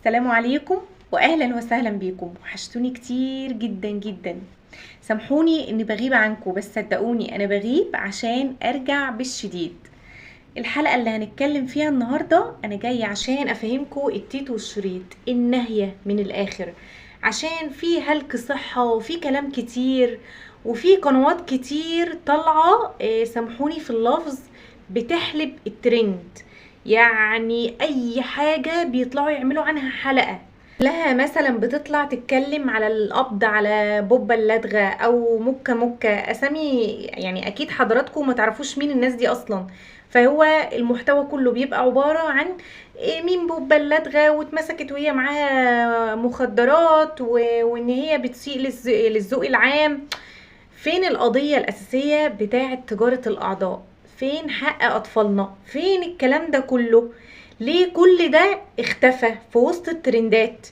السلام عليكم واهلا وسهلا بيكم. وحشتوني كتير جدا جدا. سامحوني اني بغيب عنكم، بس صدقوني انا بغيب عشان ارجع بالشديد. الحلقة اللي هنتكلم فيها النهاردة انا جاية عشان افهمكم التيت والشريط، النهية من الاخر، عشان في هلك صحة وفي كلام كتير وفي قنوات كتير طالعة، سامحوني في اللفظ، بتحلب الترند. يعني اي حاجة بيطلعوا يعملوا عنها حلقة لها، مثلا بتطلع تتكلم على القبض على بوبا اللدغة او مكة مكة، اسامي يعني اكيد حضراتكم ما تعرفوش مين الناس دي اصلا. فهو المحتوى كله بيبقى عبارة عن مين بوبا اللدغة واتمسكت وهي معاها مخدرات وان هي بتسيء للذوق العام. فين القضية الأساسية بتاعة تجارة الأعضاء؟ فين حق أطفالنا؟ فين الكلام ده كله؟ ليه كل ده اختفى في وسط الترندات؟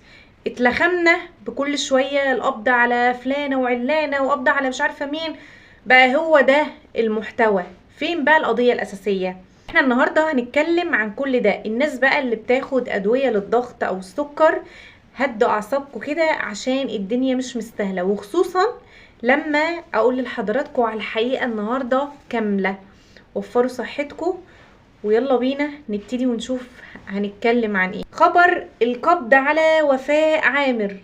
اتلخمنا بكل شوية القبض على فلانة وعلانة وقبض على مش عارفة مين. بقى هو ده المحتوى؟ فين بقى القضية الأساسية؟ احنا النهاردة هنتكلم عن كل ده. الناس بقى اللي بتاخد أدوية للضغط أو السكر، هدوا أعصابكم كده عشان الدنيا مش مستاهلة، وخصوصا لما اقول لحضراتكم على الحقيقة النهاردة كاملة. وفروا صحتكم ويلا بينا نبتدي ونشوف هنتكلم عن ايه. خبر القبض على وفاء عامر،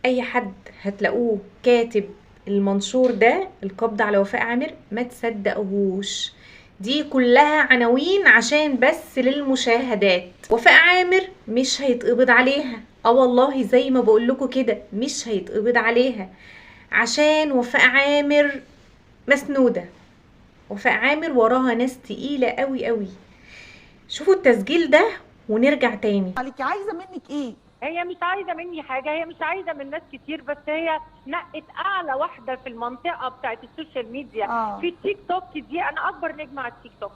اي حد هتلاقوه كاتب المنشور ده القبض على وفاء عامر ما تصدقوهوش. دي كلها عناوين عشان بس للمشاهدات. وفاء عامر مش هيتقبض عليها، والله زي ما بقول لكم كده مش هيتقبض عليها، عشان وفاء عامر مسنودة. وفاء عامر وراها ناس تقيلة قوي قوي. شوفوا التسجيل ده ونرجع تاني. عليكي عايزه منك ايه؟ هي مش عايزه مني حاجه، هي مش عايزه من ناس كتير، بس هي نقت اعلى واحده في المنطقه بتاعت السوشيال ميديا. في التيك توك دي انا اكبر نجمه على التيك توك،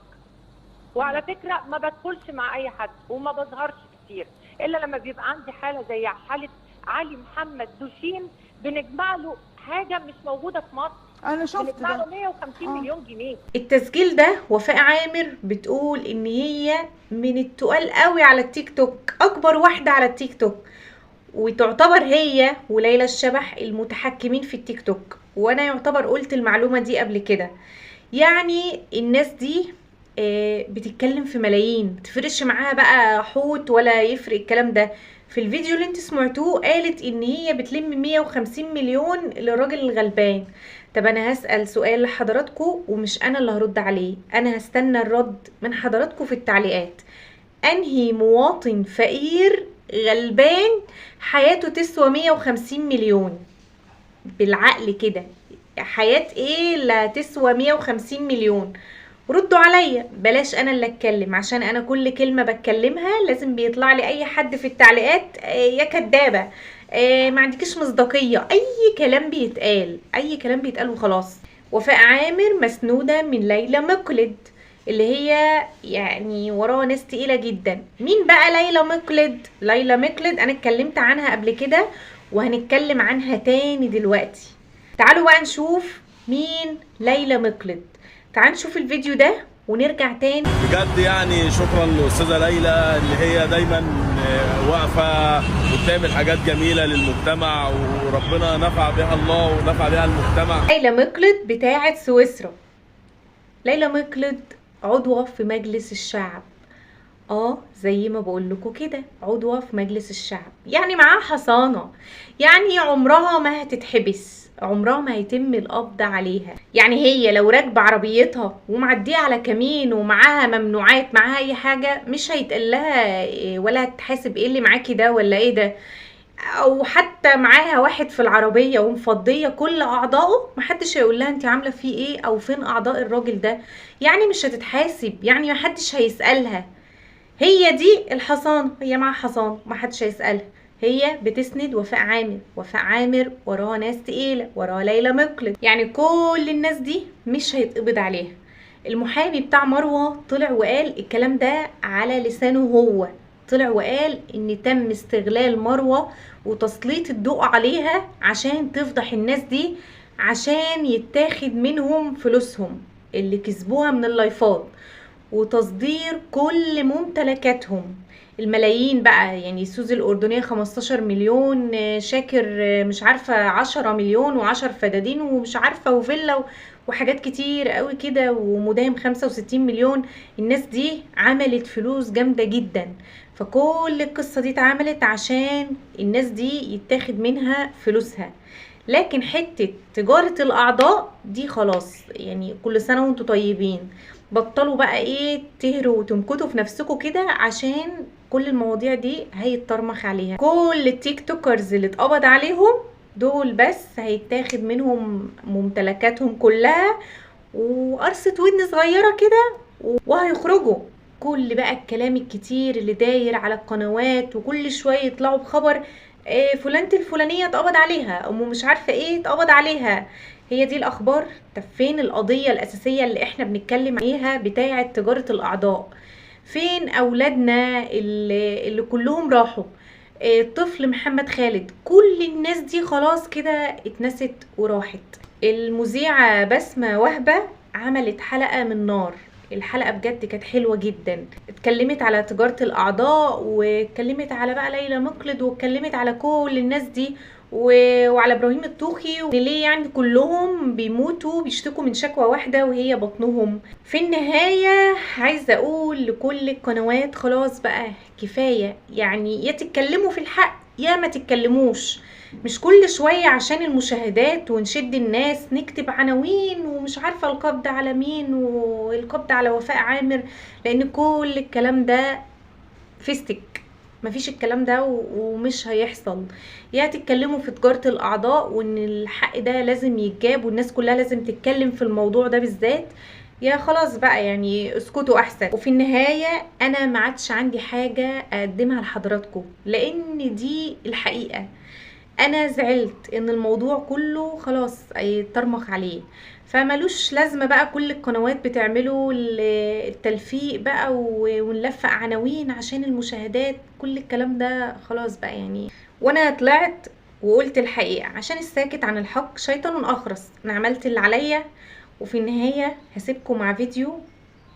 وعلى فكره ما بدخلش مع اي حد وما بظهرش كتير الا لما بيبقى عندي حاله زي حاله علي محمد دوشين، بنجمع له حاجه مش موجوده في مصر. انا شفت بنجمع له ده 150 مليون جنيه. التسجيل ده وفاء عامر بتقول ان هي من التقال قوي على التيك توك، اكبر واحدة على التيك توك، وتعتبر هي وليلى الشبح المتحكمين في التيك توك. وانا يعتبر قلت المعلومة دي قبل كده. يعني الناس دي بتتكلم في ملايين، متفرقش معاها بقى حوت ولا يفرق الكلام ده. في الفيديو اللي انت سمعتوه قالت ان هي بتلم 150 مليون للراجل الغلبان. طب انا هسأل سؤال لحضراتكم ومش انا اللي هرد عليه، انا هستنى الرد من حضراتكم في التعليقات. انهي مواطن فقير غلبان حياته تسوى 150 مليون؟ بالعقل كده، حياة ايه لا تسوى 150 مليون؟ ردوا عليا، بلاش انا اللي اتكلم، عشان انا كل كلمة بتكلمها لازم بيطلع لي اي حد في التعليقات يا كدابة، ما عندكش مصداقية، اي كلام بيتقال اي كلام بيتقال وخلاص. وفاء عامر مسنودة من ليلى مقلد، اللي هي يعني وراها ناس تقيلة جدا. مين بقى ليلى مقلد؟ ليلى مقلد انا اتكلمت عنها قبل كده وهنتكلم عنها تاني دلوقتي. تعالوا بقى نشوف مين ليلى مقلد. تعالوا نشوف الفيديو ده ونرجع تاني. بجد يعني شكرا لأستاذة ليلى اللي هي دايما واقفة وبتعمل حاجات جميلة للمجتمع، وربنا نفع بها الله ونفع بها المجتمع. ليلى مقلد بتاعة سويسرا. ليلى مقلد عضوة في مجلس الشعب، زي ما بقول لكم كده عضوة في مجلس الشعب، يعني معاها حصانة، يعني عمرها ما هتتحبس، عمرها ما هيتم القبض عليها. يعني هي لو راكبة عربيتها ومعدية على كمين ومعاها ممنوعات، معاها اي حاجة، مش هيتقال لها ولا هتحاسب ايه اللي معاكي ده ولا ايه ده. او حتى معاها واحد في العربية ومفضية كل اعضائه، محدش هيقول لها انت عاملة فيه ايه او فين اعضاء الراجل ده، يعني مش هتتحاسب، يعني محدش هيسألها. هي دي الحصانة، هي مع حصان محدش هيسألها. هي بتسند وفاء عامر، وفاء عامر وراها ناس تقيلة، وراها ليلى مقلد، يعني كل الناس دي مش هيتقبض عليها. المحامي بتاع مروة طلع وقال الكلام ده على لسانه هو، طلع وقال ان تم استغلال مروة وتسليط الضوء عليها عشان تفضح الناس دي، عشان يتاخد منهم فلوسهم اللي كسبوها من اللايفات. وتصدير كل ممتلكاتهم، الملايين بقى. يعني سوزي الأردنية 15 مليون، شاكر مش عارفة 10 مليون و10 فدادين ومش عارفة وفيلا وحاجات كتير قوي كده، ومداهم 65 مليون. الناس دي عملت فلوس جامدة جدا، فكل القصة دي اتعملت عشان الناس دي يتاخد منها فلوسها. لكن حتة تجارة الأعضاء دي خلاص، يعني كل سنة وانتوا طيبين، بطلوا بقى ايه تهروا وتمكتوا في نفسكم كده، عشان كل المواضيع دي هيتطرمخ عليها. كل التيك توكرز اللي اتقبض عليهم دول بس هيتاخد منهم ممتلكاتهم كلها وقرصة ودن صغيرة كده وهيخرجوا. كل بقى الكلام الكتير اللي داير على القنوات وكل شوية يطلعوا بخبر فلانة الفلانية اتقبض عليها، مش عارفة ايه اتقبض عليها. هي دي الاخبار؟ طب فين القضية الاساسية اللي احنا بنتكلم عليها بتاعة تجارة الاعضاء؟ فين اولادنا اللي كلهم راحوا؟ الطفل محمد خالد، كل الناس دي خلاص كده اتنست وراحت. المذيعة بسمة وهبة عملت حلقة من نار، الحلقة بجد كانت حلوة جدا، اتكلمت على تجارة الأعضاء واتكلمت على بقى ليلى مقلد واتكلمت على كل الناس دي وعلى إبراهيم الطوخي، وليه يعني كلهم بيموتوا بيشتكوا من شكوى واحدة وهي بطنهم. في النهاية عايزة أقول لكل القنوات خلاص بقى كفاية، يعني يا تتكلموا في الحق يا ما تتكلموش. مش كل شوية عشان المشاهدات ونشد الناس نكتب عناوين ومش عارفة القبض على مين والقبض على وفاء عامر، لان كل الكلام ده فيستك، مفيش الكلام ده ومش هيحصل. يا تتكلموا في تجارة الاعضاء وان الحق ده لازم يتجاب والناس كلها لازم تتكلم في الموضوع ده بالذات، يا خلاص بقى يعني اسكتوا احسن. وفي النهاية انا ما عادش عندي حاجة اقدمها لحضراتكم، لان دي الحقيقة. انا زعلت ان الموضوع كله خلاص يترمخ عليه، فملوش لازمة بقى كل القنوات بتعملوا التلفيق بقى ونلفق عناوين عشان المشاهدات، كل الكلام ده خلاص بقى يعني. وانا طلعت وقلت الحقيقة عشان الساكت عن الحق شيطان اخرس. انا عملت اللي عليا، وفي النهاية هسيبكم مع فيديو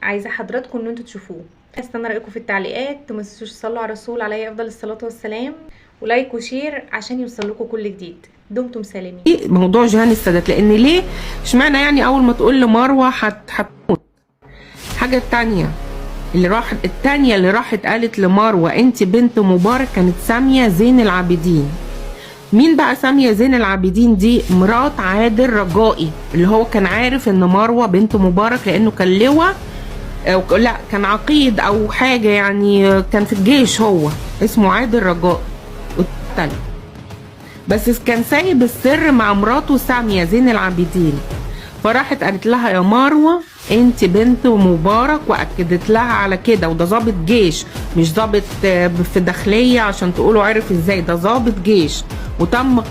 عايزة حضراتكم ان انتوا تشوفوه. استنى رأيكم في التعليقات، متنسوش تصلوا على الرسول عليه افضل الصلاة والسلام، ولايك وشير عشان يوصل لكم كل جديد. دمتم سالمين. موضوع جهان السادات، لان ليه اشمعنى يعني اول ما تقول لمروه هتموت. حاجه التانية اللي راحت قالت لمروه انت بنت مبارك كانت ساميه زين العابدين. مين بقى ساميه زين العابدين دي؟ مرات عادل رجائي، اللي هو كان عارف ان مروه بنت مبارك لانه كان لواء، لا كان عقيد او حاجه يعني، كان في الجيش، هو اسمه عادل رجائي واتقتل، بس كان سايب السر مع مراته ساميه زين العابدين. فراحت قالت لها يا مروه انت بنت مبارك، واكدت لها على كده. وده ضابط جيش، مش ضابط في داخليه عشان تقولوا عرف ازاي، ده ضابط جيش. وتم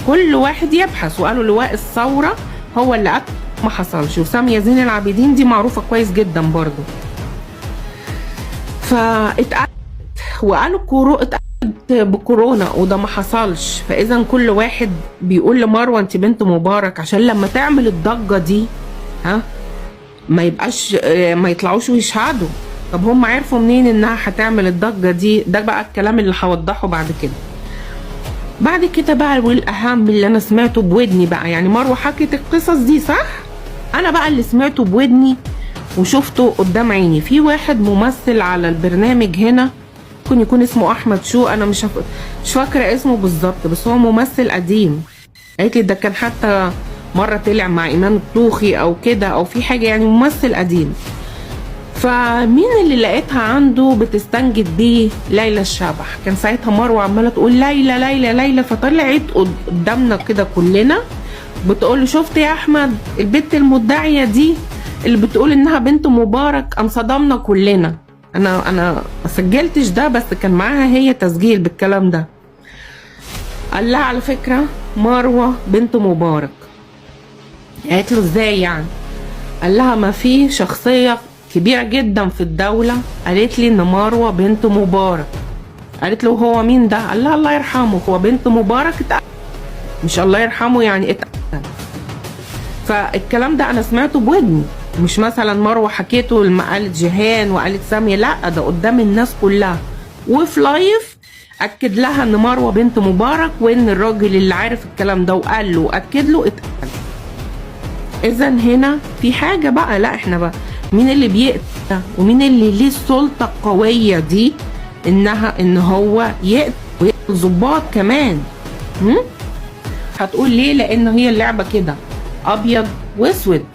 كل واحد يبحث، وقالوا لواء الثوره هو اللي اكد، ما حصلش. وساميه زين العابدين دي معروفه كويس جدا برضو. فاتقالت وقالوا اتقالت بكورونا وده ما حصلش. فاذا كل واحد بيقول لمروه انت بنت مبارك عشان لما تعمل الضجه دي ما يطلعوش ويشهدوا. طب هم عرفوا منين انها هتعمل الضجه دي؟ ده بقى الكلام اللي هوضحه بعد كده. بعد كده بقى والاهم اللي انا سمعته بودني بقى، يعني مروه حكت القصص دي صح، انا بقى اللي سمعته بودني وشفته قدام عيني. في واحد ممثل على البرنامج هنا، ممكن يكون اسمه احمد شو، انا مش فاكره اسمه بالظبط، بس هو ممثل قديم. قالت لي ده كان حتى مره طلع مع ايمان الطوخي او كده او في حاجه، يعني ممثل قديم. فمين اللي لقيتها عنده بتستنجد بيه؟ ليلى الشبح. كان ساعتها مروه عماله تقول ليلى ليلى ليلى، فطلعت قدامنا كده كلنا بتقول له شفت يا احمد البنت المدعيه دي اللي بتقول انها بنت مبارك؟ قام صدمنا كلنا. انا ما سجلتش ده، بس كان معاها هي تسجيل بالكلام ده. قال لها على فكره مروه بنت مبارك. قالت له ازاي يعني؟ قال لها ما في شخصيه كبيره جدا في الدوله قالت لي ان مروه بنت مبارك. قالت له هو مين ده؟ قال لها الله يرحمه، هو بنت مبارك اتقتل، مش الله يرحمه يعني اتقتل. فالكلام ده انا سمعته بودني، مش مثلا مروه حكيته لما قالت جيهان وقالت ساميه، لا ده قدام الناس كلها وفي لايف اكد لها ان مروه بنت مبارك، وان الراجل اللي عارف الكلام ده وقال له اكد له اتقتل. اذا هنا في حاجه بقى، لا احنا بقى مين اللي بيقتل ومين اللي ليه السلطه القويه دي ان هو يقتل ويقتل ظباط كمان. هتقول ليه؟ لان هي اللعبه كده ابيض واسود.